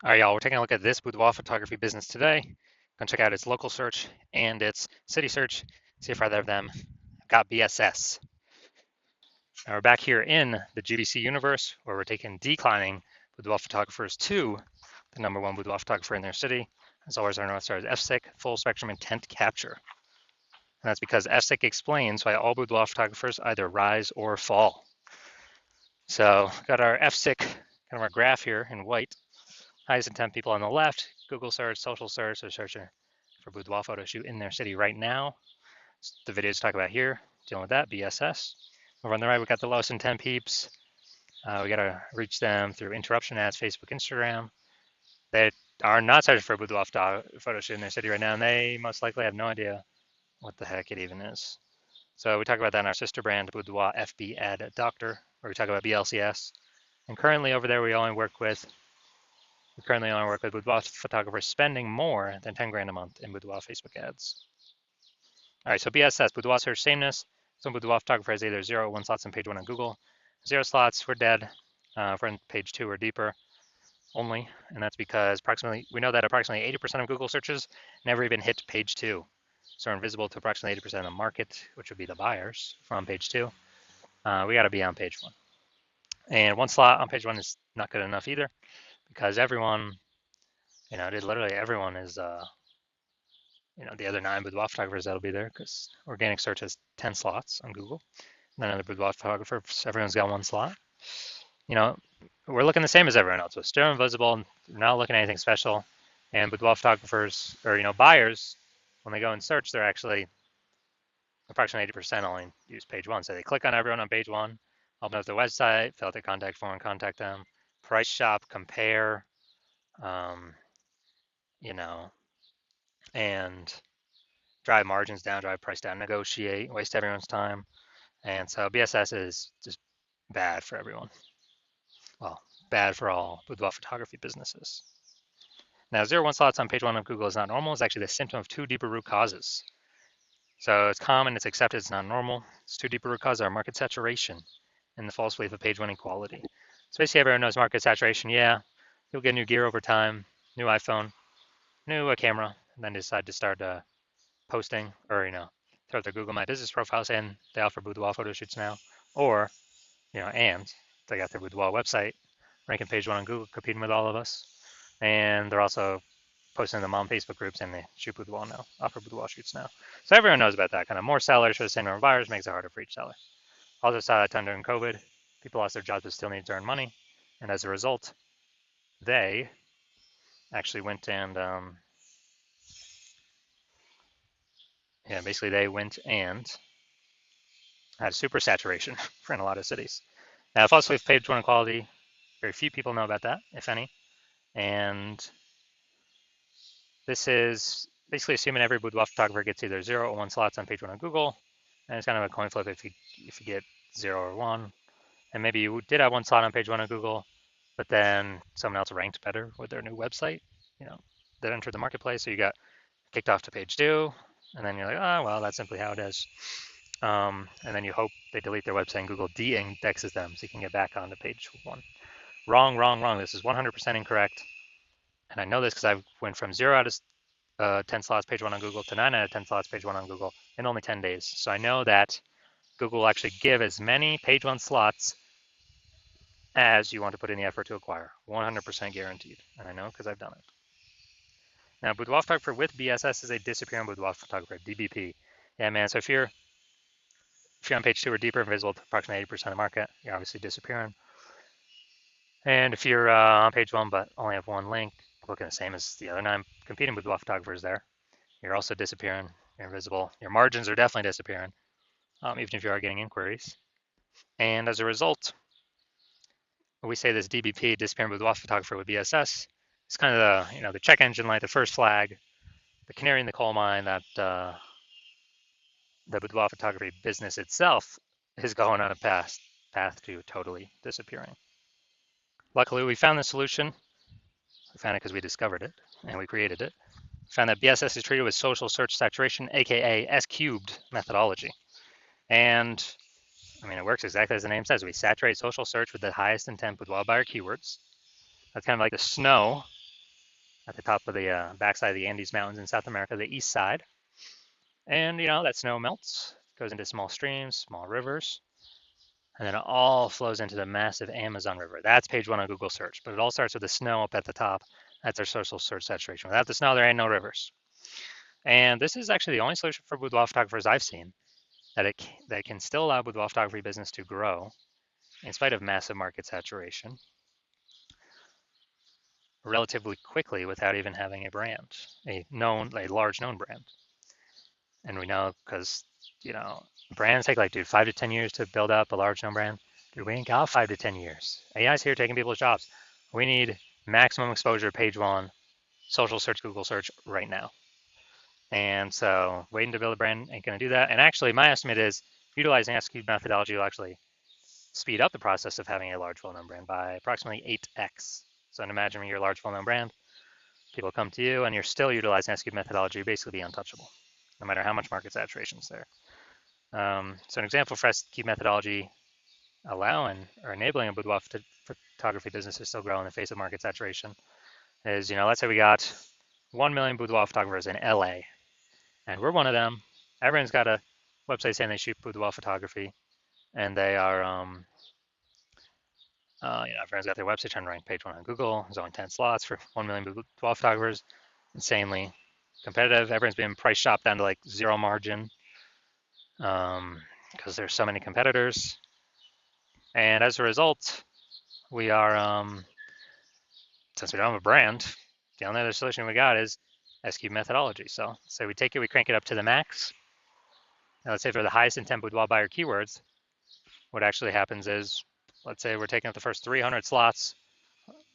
All right, y'all, we're taking a look at this boudoir photography business today. Gonna check out its local search and its city search, see if either of them got BSS. Now we're back here in the GBC universe where we're taking declining boudoir photographers to the #1 boudoir photographer in their city. As always, our North Star is FSIC, full spectrum intent capture. And that's because FSIC explains why all boudoir photographers either rise or fall. So got our FSIC, kind of our graph here in white. Highest intent people on the left, Google search, social search, they're searching for boudoir photo shoot in their city right now. The videos talk about here, dealing with that, BSS. Over on the right, we got the lowest intent peeps. We got to reach them through interruption ads, Facebook, Instagram. They are not searching for a boudoir photo shoot in their city right now, and they most likely have no idea what the heck it even is. So we talk about that in our sister brand, Boudoir FB Ad Doctor, where we talk about BLCS. And currently over there, we currently only work with boudoir photographers spending more than 10 grand a month in boudoir Facebook ads. All right, so BSS, boudoir search sameness. Some boudoir photographer has either 0 or 1 slots on page 1 on Google. 0 slots, we're dead. If we're on page 2 or deeper only, and that's because we know that approximately 80% of Google searches never even hit page 2. So we're invisible to approximately 80% of the market, which would be the buyers from page 2. We got to be on page 1. And 1 slot on page 1 is not good enough either, because everyone, literally everyone is, the other 9 boudoir photographers that'll be there, because organic search has 10 slots on Google. And then other boudoir photographers, everyone's got 1 slot. We're looking the same as everyone else. We're still invisible, we're not looking at anything special. And boudoir photographers, or buyers, when they go and search, they're actually approximately 80% only use page 1. So they click on everyone on page 1, open up their website, fill out their contact form, contact them, price shop, compare, and drive margins down, drive price down, negotiate, waste everyone's time. And so BSS is just bad for everyone. Well, bad for all boudoir photography businesses. Now, 0-1 slots on page 1 of Google is not normal. It's actually the symptom of 2 deeper root causes. So it's common, it's accepted, it's not normal. It's 2 deeper root causes are market saturation and the false belief of page 1 equality. So basically everyone knows market saturation. Yeah, you'll get new gear over time, new iPhone, new camera, and then decide to start posting or, throw up their Google My Business profile saying they offer boudoir photo shoots now. Or, and they got their boudoir website, ranking page 1 on Google, competing with all of us. And they're also posting them on Facebook groups and they shoot boudoir now, offer boudoir shoots now. So everyone knows about that. Kind of more sellers for the same number of buyers makes it harder for each seller. Also saw a ton during COVID. People lost their jobs but still need to earn money. And as a result, they actually went and, basically they went and had super saturation in a lot of cities. Now, false belief page 1 equality, very few people know about that, if any. And this is basically assuming every boudoir photographer gets either 0 or 1 slots on page 1 on Google. And it's kind of a coin flip if you get 0 or 1. And maybe you did have 1 slot on page 1 on Google, but then someone else ranked better with their new website, that entered the marketplace. So you got kicked off to page 2, and then you're like, oh, well, that's simply how it is. And then you hope they delete their website and Google de-indexes them so you can get back onto page 1. Wrong, wrong, wrong. This is 100% incorrect. And I know this because I went from 0 out of 10 slots page 1 on Google to 9 out of 10 slots page 1 on Google in only 10 days. So I know that Google will actually give as many page 1 slots as you want to put in the effort to acquire. 100% guaranteed. And I know because I've done it. Now, boudoir photographer with BSS is a disappearing boudoir photographer, DBP. Yeah, man. So if you're on page 2 or deeper, invisible to approximately 80% of the market, you're obviously disappearing. And if you're on page 1 but only have 1 link, looking the same as the other 9 competing boudoir photographers there, you're also disappearing. You're invisible. Your margins are definitely disappearing, even if you are getting inquiries. And as a result, we say this DBP, disappearing boudoir photographer with BSS, it's kind of the check engine light, the first flag, the canary in the coal mine that the boudoir photography business itself is going on a path to totally disappearing. Luckily, we found the solution. We found it because we discovered it and we created it. We found that BSS is treated with social search saturation, aka S-cubed methodology. And it works exactly as the name says. We saturate social search with the highest intent boudoir buyer keywords. That's kind of like the snow at the top of the backside of the Andes Mountains in South America, the east side. And that snow melts, goes into small streams, small rivers, and then it all flows into the massive Amazon River. That's page one on Google search, but it all starts with the snow up at the top. That's our social search saturation. Without the snow, there ain't no rivers. And this is actually the only solution for boudoir photographers I've seen that can still allow boudoir photography business to grow in spite of massive market saturation relatively quickly without even having a brand, a large known brand. And we know because, brands take like, 5 to 10 years to build up a large known brand. Dude, we ain't got 5 to 10 years. AI's here taking people's jobs. We need maximum exposure, page one, social search, Google search right now. And so waiting to build a brand ain't going to do that. And actually, my estimate is utilizing S-cubed methodology will actually speed up the process of having a large, well-known brand by approximately 8x. So imagine you're a large, well-known brand, people come to you, and you're still utilizing S-cubed methodology, you're basically be untouchable, no matter how much market saturation is there. So an example for S-cubed methodology allowing or enabling a boudoir photography business to still grow in the face of market saturation is, let's say we got 1 million boudoir photographers in LA, and we're one of them. Everyone's got a website saying they shoot boudoir photography, and they are, everyone's got their website trying to rank page one on Google. There's only 10 slots for 1 million boudoir photographers. Insanely competitive. Everyone's been price shopped down to like zero margin because there's so many competitors. And as a result, we are, since we don't have a brand, the only other solution we got is S-cubed methodology. So we take it, we crank it up to the max. Now let's say for the highest intent boudoir buyer keywords, what actually happens is, let's say we're taking up the first 300 slots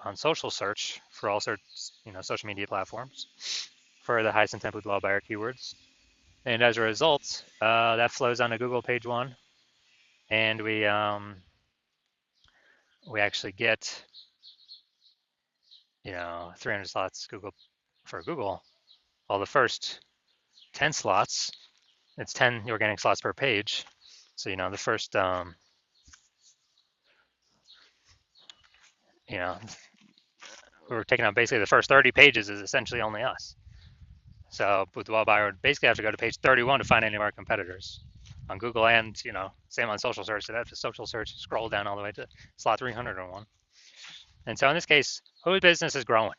on social search for all sorts, social media platforms for the highest intent boudoir buyer keywords. And as a result, that flows onto Google page one, and we actually get 300 slots for Google. Well, the first 10 slots, it's 10 organic slots per page. So the first we're taking out basically the first 30 pages is essentially only us. So boudoir buyer would basically have to go to page 31 to find any of our competitors on Google, and same on social search. So they have to social search, scroll down all the way to slot 301. And so in this case, whose business is growing?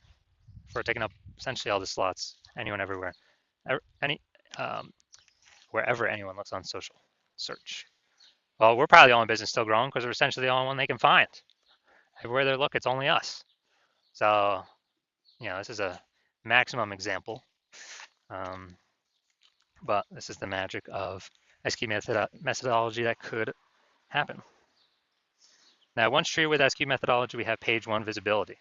We're taking up essentially all the slots, anyone, everywhere, wherever anyone looks on social search. Well, we're probably the only business still growing because we're essentially the only one they can find. Everywhere they look, it's only us. So, this is a maximum example, but this is the magic of S-cubed methodology that could happen. Now, once treated with S-cubed methodology, we have page one visibility.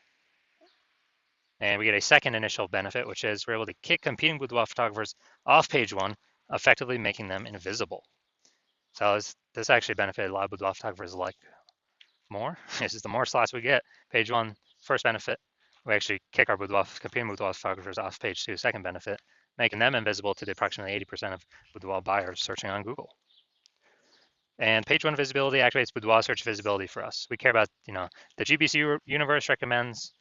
And we get a second initial benefit, which is we're able to kick competing boudoir photographers off page one, effectively making them invisible. So this actually benefited a lot of boudoir photographers like more. This is the more slots we get. Page one, first benefit, we actually kick our competing boudoir photographers off page two, second benefit, making them invisible to the approximately 80% of boudoir buyers searching on Google. And page one visibility activates boudoir search visibility for us. We care about, the GBC universe recommends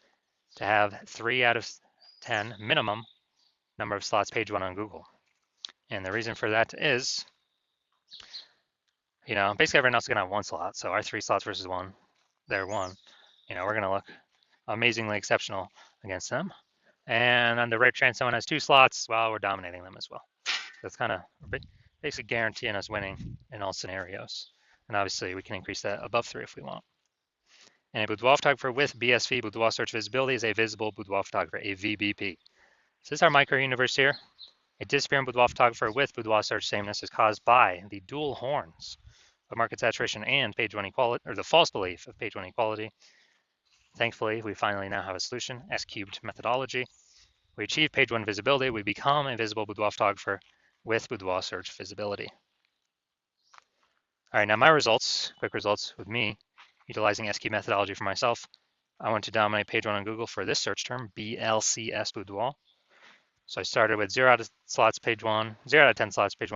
to have 3 out of 10 minimum number of slots page one on Google. And the reason for that is, basically everyone else is going to have 1 slot. So our 3 slots versus 1, they're 1. We're going to look amazingly exceptional against them. And on the rare chance someone has 2 slots, well, we're dominating them as well. That's kind of basically guaranteeing us winning in all scenarios. And obviously we can increase that above 3 if we want. And a boudoir photographer with BSV, boudoir search visibility, is a visible boudoir photographer, a VBP. So this is our micro universe here. A disappearing boudoir photographer with boudoir search sameness is caused by the dual horns of market saturation and page one equality, or the false belief of page one equality. Thankfully, we finally now have a solution, S-cubed methodology. We achieve page one visibility. We become a visible boudoir photographer with boudoir search visibility. All right, now my results, quick results with me, utilizing S-cubed methodology for myself. I want to dominate page one on Google for this search term, BLCS boudoir. So I started with 0 out of 10 slots page one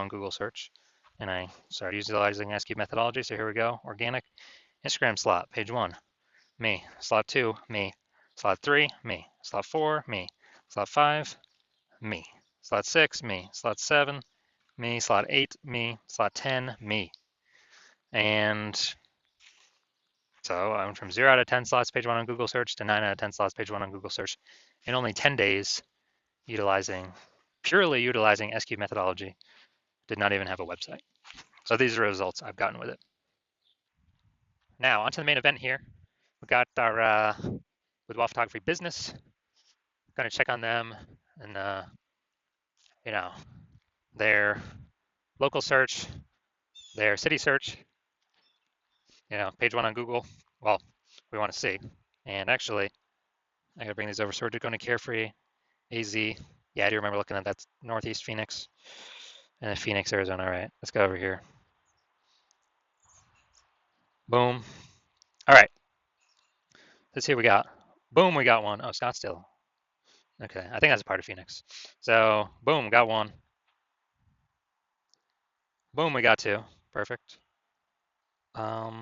Google search, and I started utilizing S-cubed methodology. So here we go, organic. Instagram slot, page one, me. Slot 2, me. Slot 3, me. Slot 4, me. Slot 5, me. Slot 6, me. Slot 7, me. Slot 8, me. Slot 10, me. And so I went from 0 out of 10 slots page 1 on Google search to 9 out of 10 slots page 1 on Google search in only 10 days, purely utilizing SQ methodology. Did not even have a website. So these are the results I've gotten with it. Now onto the main event here. We got our Boudoir photography business. Going to check on them and their local search, their city search, page 1 on Google. Well, we want to see. And actually, I gotta bring these over. So we're going to Carefree, AZ. Yeah, I do remember looking at that. Northeast Phoenix and Phoenix, Arizona. All right, let's go over here. Boom. All right. Let's see what we got. Boom, we got one. Oh, Scottsdale. Okay, I think that's a part of Phoenix. So, boom, got one. Boom, we got two. Perfect. I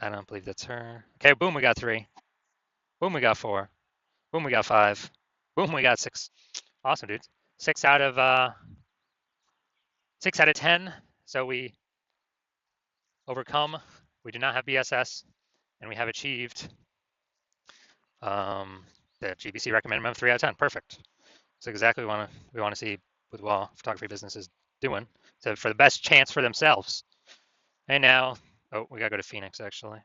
don't believe that's her. Okay, boom, we got 3. Boom, we got 4. Boom, we got 5. Boom, we got 6. Awesome, dudes. 6 out of 10. So we overcome. We do not have BSS, and we have achieved the GBC recommended minimum 3 out of 10. Perfect. That's exactly what we want to see with Boudoir photography businesses doing for the best chance for themselves. And now, oh, we gotta go to Phoenix actually.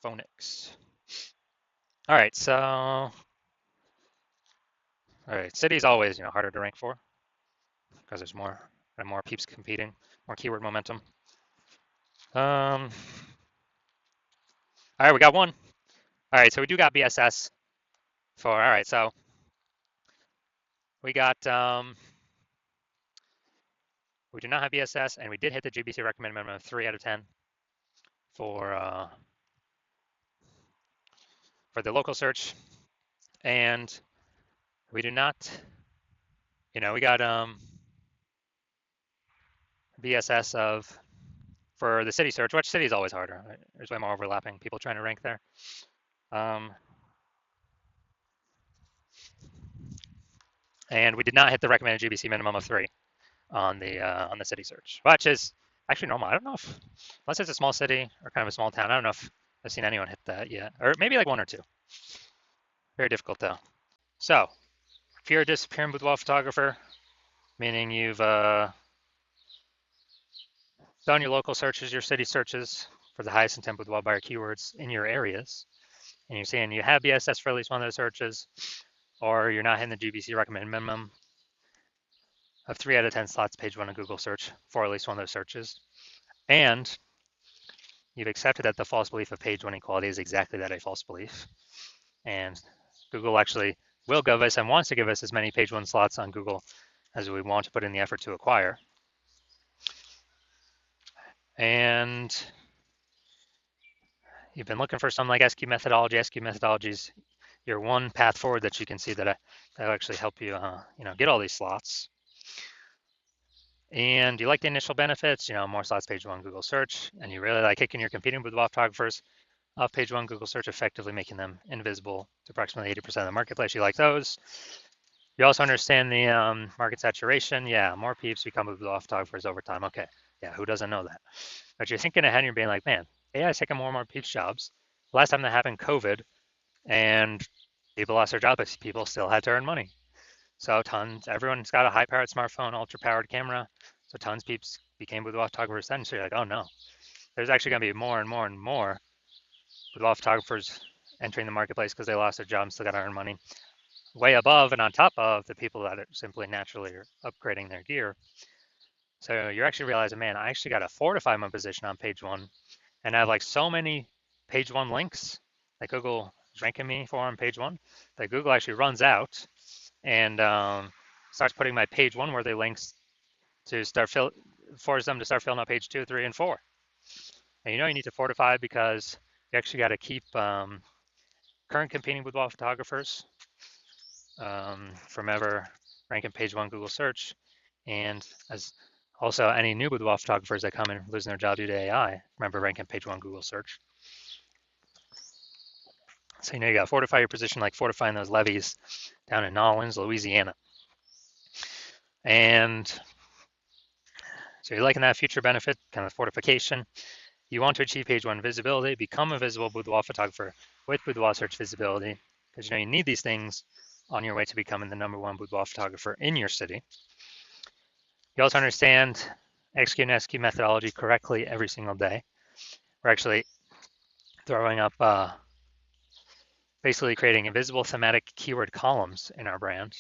Phoenix. All right, so, all right, city's always harder to rank for because there's more peeps competing, more keyword momentum. All right, we got one. All right, so we do got BSS for. All right, so we got. We do not have BSS, and we did hit the GBC recommended minimum of 3 out of 10 for the local search, and we do not. We got BSS for the city search, which city is always harder. Right? There's way more overlapping people trying to rank there. And we did not hit the recommended GBC minimum of 3 on the city search, which is actually normal. I don't know if, unless it's a small city or kind of a small town, I don't know if I've seen anyone hit that yet, or maybe like 1 or 2. Very difficult though. So if you're a disappearing boudoir photographer, meaning you've done your local searches, your city searches for the highest intent boudoir buyer keywords in your areas, and you're saying you have BSS for at least one of those searches, or you're not hitting the GBC recommended minimum of 3 out of 10 slots page 1 of Google search for at least one of those searches, and you've accepted that the false belief of page 1 equality is exactly that, a false belief, and Google actually will give us and wants to give us as many page 1 slots on Google as we want to put in the effort to acquire. And you've been looking for some like SQ methodologies, your one path forward that you can see that'll actually help you, get all these slots. And you like the initial benefits, more slots page 1 Google search, and you really like kicking your competing with boudoir photographers off page 1 Google search, effectively making them invisible to approximately 80% of the marketplace. You like those. You also understand the market saturation. Yeah, more peeps become boudoir photographers over time. Okay, yeah, who doesn't know that? But you're thinking ahead and you're being like, man, AI is taking more and more peeps jobs. Last time that happened, COVID, and people lost their jobs, but people still had to earn money. So everyone's got a high-powered smartphone, ultra-powered camera. So tons of peeps became boudoir photographers then. So you're like, oh no, there's actually going to be more and more and more boudoir photographers entering the marketplace because they lost their job and still got to earn money. Way above and on top of the people that are simply naturally are upgrading their gear. So you're actually realizing, man, I actually got to fortify my position on page 1, and I have like so many page 1 links that Google is ranking me for on page 1 that Google actually runs out and starts putting my page 1 worthy links to force them to start filling out page 2, 3, and 4. And you need to fortify because you actually got to keep current competing boudoir photographers from ever ranking page 1 Google search, and as also any new boudoir photographers that come in losing their job due to AI, remember ranking page 1 Google search. So you got to fortify your position like fortifying those levees down in Nolens, Louisiana. And so you're liking that future benefit, kind of fortification. You want to achieve page one visibility, become a visible boudoir photographer with boudoir search visibility, because you need these things on your way to becoming the #1 boudoir photographer in your city. You also understand execute and SQ methodology correctly every single day. We're actually throwing up basically creating invisible thematic keyword columns in our brand,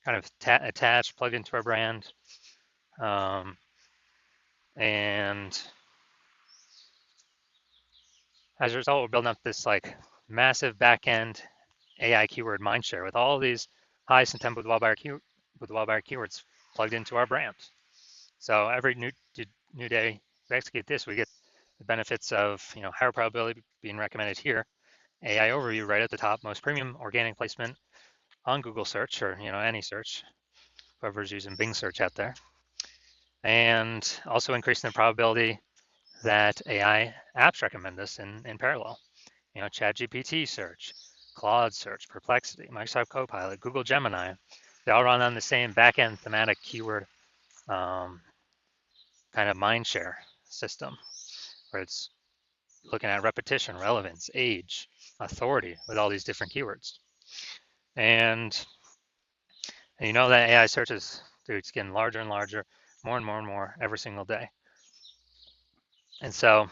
kind of attached, plugged into our brand. And as a result, we're building up this like massive backend AI keyword mindshare with all these high intent boudoir buyer keywords plugged into our brand. So every new day we execute this, we get the benefits of higher probability being recommended here, AI overview right at the top, most premium organic placement on Google search or any search, whoever's using Bing search out there, and also increasing the probability that AI apps recommend us in parallel. ChatGPT search, Claude search, Perplexity, Microsoft Copilot, Google Gemini, they all run on the same backend thematic keyword kind of mindshare system, where it's looking at repetition, relevance, age, authority with all these different keywords. And you know that AI searches, dude, it's getting larger and larger, more and more and more every single day. And so,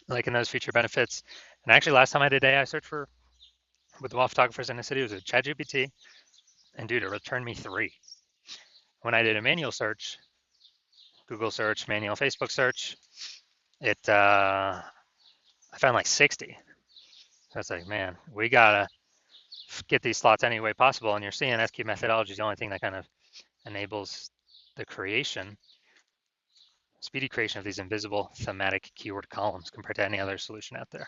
like in those feature benefits, and actually last time I did AI search with the wall photographers in the city, it was with ChatGPT, and dude, it returned me 3. When I did a manual search, Google search, manual Facebook search, I found like 60. So it's like, man, we gotta get these slots any way possible. And you're seeing SQ methodology is the only thing that kind of enables the speedy creation of these invisible thematic keyword columns compared to any other solution out there.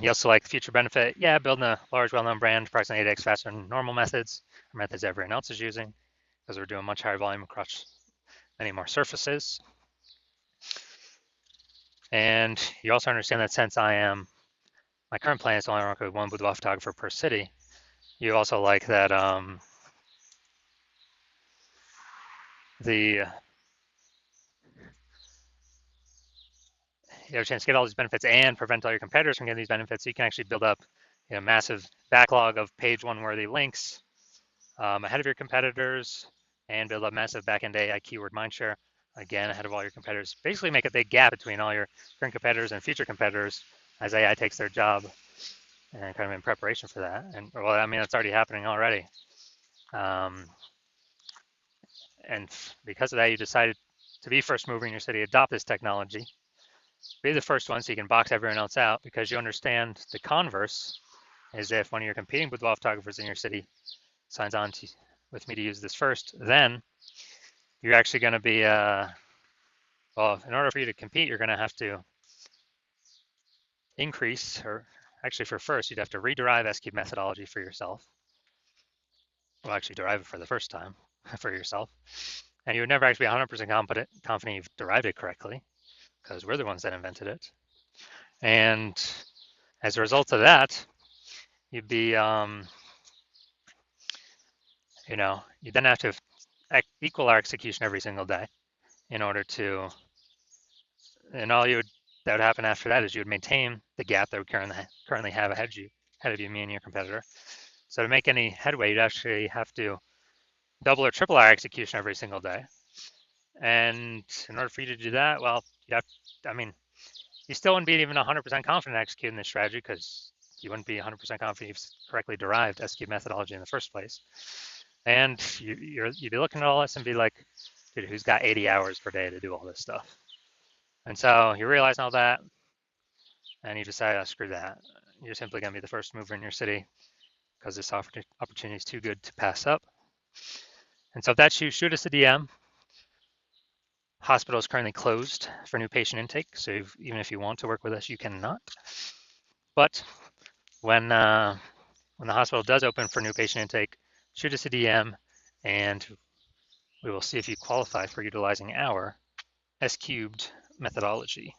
You also like future benefit, building a large, well-known brand, approximately 8x faster than normal methods, or methods everyone else is using, because we're doing much higher volume across many more surfaces. And you also understand that since my current plan is to only work with one boudoir photographer per city, you also like that you have a chance to get all these benefits and prevent all your competitors from getting these benefits. So you can actually build up a massive backlog of page one worthy links ahead of your competitors and build up massive backend AI keyword mindshare, again, ahead of all your competitors. Basically make a big gap between all your current competitors and future competitors as AI takes their job, and kind of in preparation for that. And well, I mean, that's already happening already. And because of that, you decided to be first mover in your city, adopt this technology, be the first one so you can box everyone else out, because you understand the converse is if one of your competing boudoir photographers in your city signs on with me to use this first, then you're actually going to be, well, in order for you to compete, you're going to have to increase, or actually for first, you'd have to rederive SQ methodology for yourself. Well, actually derive it for the first time for yourself. And you would never actually be 100% confident you've derived it correctly, because we're the ones that invented it. And as a result of that, you'd be, you then have to equal our execution every single day in order to, and that would happen after that is you would maintain the gap that we currently have ahead of you, me and your competitor. So to make any headway, you'd actually have to double or triple our execution every single day. And in order for you to do that, well, you still wouldn't be even 100% confident executing this strategy, because you wouldn't be 100% confident you've correctly derived SQ methodology in the first place. And you'd be looking at all this and be like, dude, who's got 80 hours per day to do all this stuff? And so you realize all that, and you decide, oh, screw that. You're simply going to be the first mover in your city, because this opportunity is too good to pass up. And so if that's you, shoot us a DM. Hospital is currently closed for new patient intake, so even if you want to work with us, you cannot. But when the hospital does open for new patient intake, shoot us a DM, and we will see if you qualify for utilizing our S-cubed methodology.